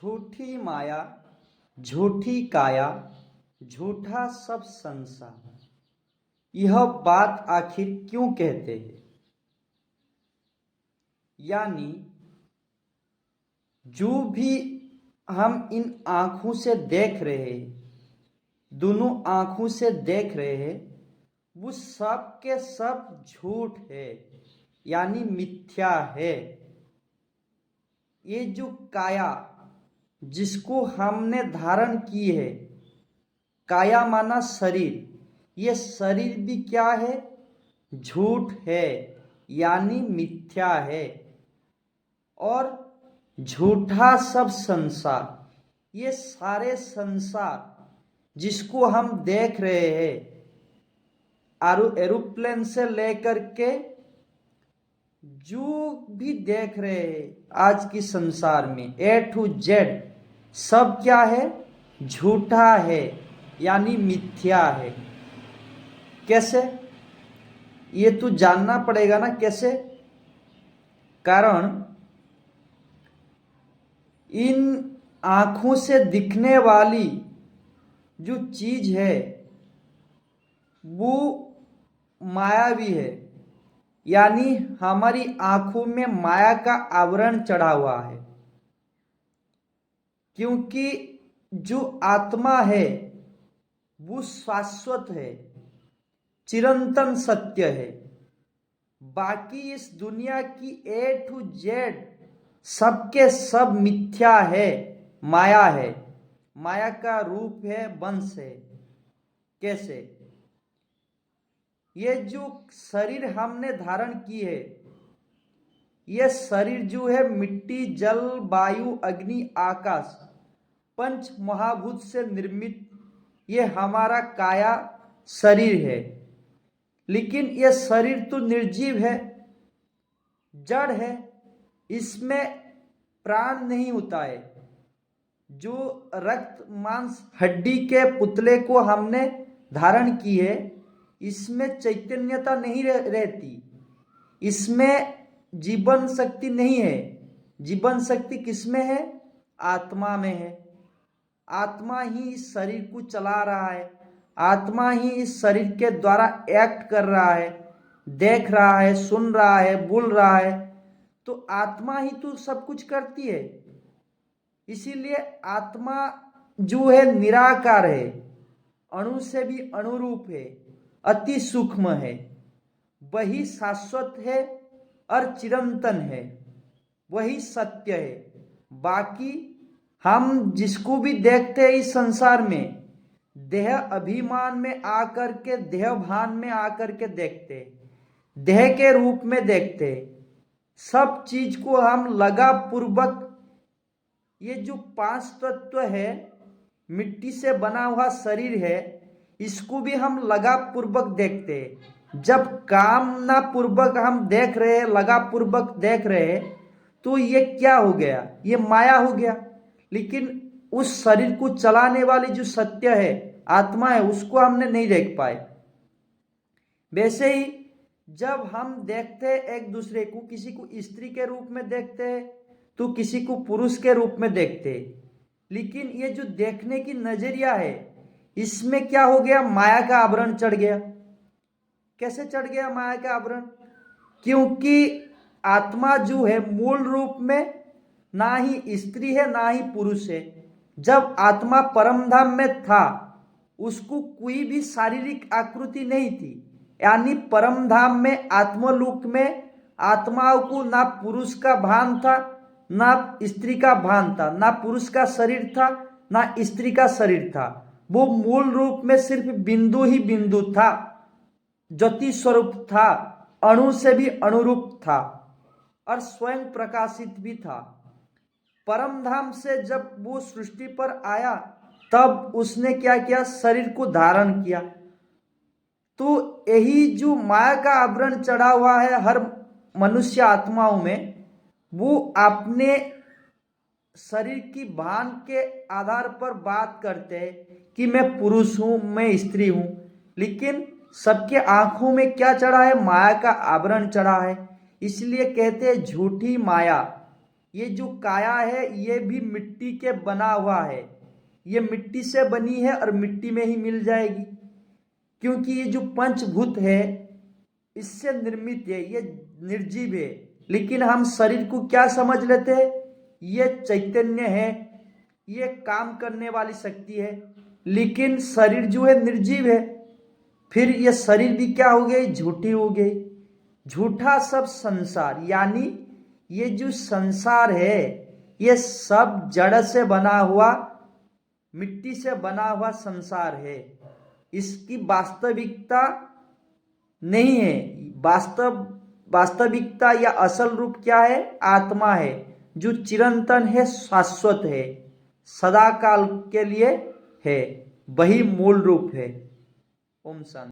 झूठी माया, झूठी काया, झूठा सब संसार। यह बात आखिर क्यों कहते हैं? यानी जो भी हम इन आंखों से देख रहे हैं, दोनों आंखों से देख रहे हैं, वो सब के सब झूठ है, यानी मिथ्या है। ये जो काया जिसको हमने धारण की है, काया माना शरीर, ये शरीर भी क्या है? झूठ है, यानी मिथ्या है। और झूठा सब संसार, ये सारे संसार जिसको हम देख रहे हैं, एरोप्लेन से लेकर के जो भी देख रहे हैं आज की संसार में, ए टू जेड सब क्या है? झूठा है, यानी मिथ्या है। कैसे? ये तो जानना पड़ेगा ना कैसे। कारण इन आंखों से दिखने वाली जो चीज है वो मायावी है, यानी हमारी आंखों में माया का आवरण चढ़ा हुआ है। क्योंकि जो आत्मा है वो शाश्वत है, चिरंतन सत्य है। बाकी इस दुनिया की ए टू जेड सबके सब मिथ्या है, माया है, माया का रूप है, वंश है। कैसे? ये जो शरीर हमने धारण की है, ये शरीर जो है मिट्टी, जल, वायु, अग्नि, आकाश, पंच महाभूत से निर्मित ये हमारा काया शरीर है। लेकिन यह शरीर तो निर्जीव है, जड़ है, इसमें प्राण नहीं होता है। जो रक्त मांस हड्डी के पुतले को हमने धारण की है, इसमें चैतन्यता नहीं रहती, इसमें जीवन शक्ति नहीं है। जीवन शक्ति किसमें है? आत्मा में है। आत्मा ही इस शरीर को चला रहा है, आत्मा ही इस शरीर के द्वारा एक्ट कर रहा है, देख रहा है, सुन रहा है, बोल रहा है। तो आत्मा ही तो सब कुछ करती है। इसीलिए आत्मा जो है निराकार है, अणु से भी अनुरूप है, अति सूक्ष्म है, वही शाश्वत है और चिरंतन है, वही सत्य है। बाकी हम जिसको भी देखते हैं इस संसार में, देह अभिमान में आकर के, देह भान में आकर के देखते, देह के रूप में देखते, सब चीज को हम लगा पूर्वक, ये जो पांच तत्व है, मिट्टी से बना हुआ शरीर है, इसको भी हम लगा पूर्वक देखते। जब कामना पूर्वक हम देख रहे हैं, लगा पूर्वक देख रहे हैं, तो ये क्या हो गया? ये माया हो गया। लेकिन उस शरीर को चलाने वाली जो सत्य है, आत्मा है, उसको हमने नहीं देख पाए। वैसे ही जब हम देखते हैं एक दूसरे को, किसी को स्त्री के रूप में देखते हैं तो किसी को पुरुष के रूप में देखते हैं। लेकिन ये जो देखने की नजरिया है, इसमें क्या हो गया? माया का आवरण चढ़ गया। कैसे चढ़ गया माया का आवरण? क्योंकि आत्मा जो है मूल रूप में ना ही स्त्री है ना ही पुरुष है। जब आत्मा परम धाम में था, उसको कोई भी शारीरिक आकृति नहीं थी, यानी परम धाम में, आत्मलोक में आत्माओं को ना पुरुष का भान था ना स्त्री का भान था, ना पुरुष का शरीर था ना स्त्री का शरीर था। वो मूल रूप में सिर्फ बिंदु ही बिंदु था, ज्योति स्वरूप था, अणु से भी अनुरूप था और स्वयं प्रकाशित भी था। परम धाम से जब वो सृष्टि पर आया, तब उसने क्या किया? शरीर को धारण किया। तो यही जो माया का आवरण चढ़ा हुआ है हर मनुष्य आत्माओं में, वो अपने शरीर की भान के आधार पर बात करते हैं कि मैं पुरुष हूं, मैं स्त्री हूं। लेकिन सबके आंखों में क्या चढ़ा है? माया का आवरण चढ़ा है। इसलिए कहते हैं झूठी माया, ये जो काया है ये भी मिट्टी के बना हुआ है, ये मिट्टी से बनी है और मिट्टी में ही मिल जाएगी, क्योंकि ये जो पंचभूत है इससे निर्मित है, ये निर्जीव है। लेकिन हम शरीर को क्या समझ लेते हैं, ये चैतन्य है, ये काम करने वाली शक्ति है, लेकिन शरीर जो है निर्जीव है। फिर ये शरीर भी क्या हो गई, झूठी हो गई। झूठा सब संसार, यानी ये जो संसार है ये सब जड़ से बना हुआ, मिट्टी से बना हुआ संसार है। इसकी वास्तविकता नहीं है। वास्तविकता या असल रूप क्या है, आत्मा है, जो चिरंतन है, शाश्वत है, सदा काल के लिए है, वही मूल रूप है। ओम शांति।